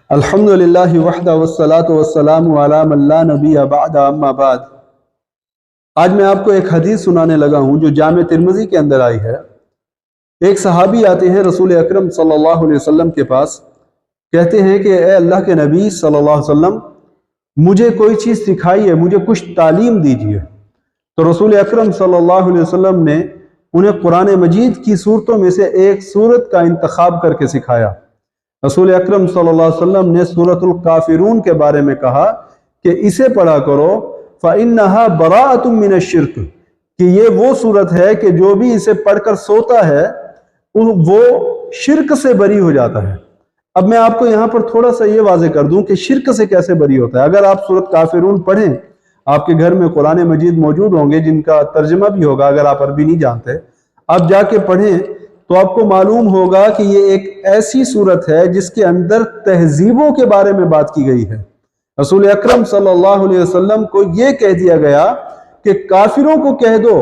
الحمدللہ وحدہ والصلاة والسلام علی من لا نبی بعد اما بعد۔ آج میں آپ کو ایک حدیث سنانے لگا ہوں جو جامع ترمذی کے اندر آئی ہے۔ ایک صحابی آتے ہیں رسول اکرم صلی اللہ علیہ وسلم کے پاس، کہتے ہیں کہ اے اللہ کے نبی صلی اللہ علیہ وسلم، مجھے کوئی چیز سکھائیے، مجھے کچھ تعلیم دیجیے۔ تو رسول اکرم صلی اللہ علیہ وسلم نے انہیں قرآن مجید کی صورتوں میں سے ایک صورت کا انتخاب کر کے سکھایا۔ رسول اکرم صلی اللہ علیہ وسلم نے سورۃ الکافرون کے بارے میں کہا کہ اسے پڑھا کرو فَإِنَّهَا بَرَاءَةٌ مِّنَ الشِّرْكِ، کہ یہ وہ صورت ہے کہ جو بھی اسے پڑھ کر سوتا ہے وہ شرک سے بری ہو جاتا ہے۔ اب میں آپ کو یہاں پر تھوڑا سا یہ واضح کر دوں کہ شرک سے کیسے بری ہوتا ہے۔ اگر آپ سورۃ کافرون پڑھیں، آپ کے گھر میں قرآن مجید موجود ہوں گے جن کا ترجمہ بھی ہوگا، اگر آپ عربی نہیں جانتے آپ جا کے پڑھیں تو آپ کو معلوم ہوگا کہ یہ ایک ایسی صورت ہے جس کے اندر تہذیبوں کے بارے میں بات کی گئی ہے۔ رسول اکرم صلی اللہ علیہ وسلم کو یہ کہہ دیا گیا کہ کافروں کو کہہ دو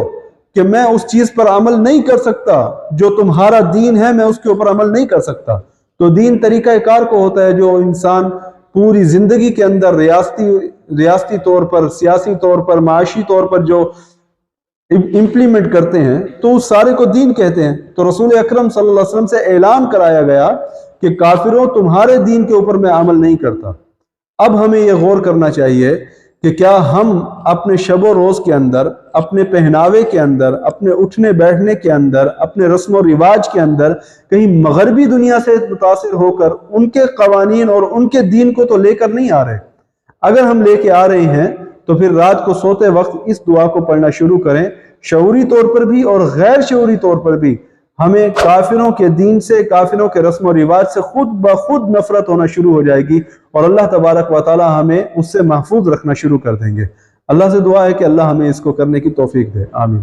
کہ میں اس چیز پر عمل نہیں کر سکتا جو تمہارا دین ہے، میں اس کے اوپر عمل نہیں کر سکتا۔ تو دین طریقہ کار کو ہوتا ہے جو انسان پوری زندگی کے اندر ریاستی طور پر، سیاسی طور پر، معاشی طور پر جو امپلیمنٹ کرتے ہیں تو اس سارے کو دین کہتے ہیں۔ تو رسول اکرم صلی اللہ علیہ وسلم سے اعلان کرایا گیا کہ کافروں تمہارے دین کے اوپر میں عمل نہیں کرتا۔ اب ہمیں یہ غور کرنا چاہیے کہ کیا ہم اپنے شب و روز کے اندر، اپنے پہناوے کے اندر، اپنے اٹھنے بیٹھنے کے اندر، اپنے رسم و رواج کے اندر کہیں مغربی دنیا سے متاثر ہو کر ان کے قوانین اور ان کے دین کو تو لے کر نہیں آ رہے؟ اگر ہم لے کے آ رہے ہیں تو پھر رات کو سوتے وقت اس دعا کو پڑھنا شروع کریں۔ شعوری طور پر بھی اور غیر شعوری طور پر بھی ہمیں کافروں کے دین سے، کافروں کے رسم و رواج سے خود بخود نفرت ہونا شروع ہو جائے گی، اور اللہ تبارک و تعالی ہمیں اس سے محفوظ رکھنا شروع کر دیں گے۔ اللہ سے دعا ہے کہ اللہ ہمیں اس کو کرنے کی توفیق دے، آمین۔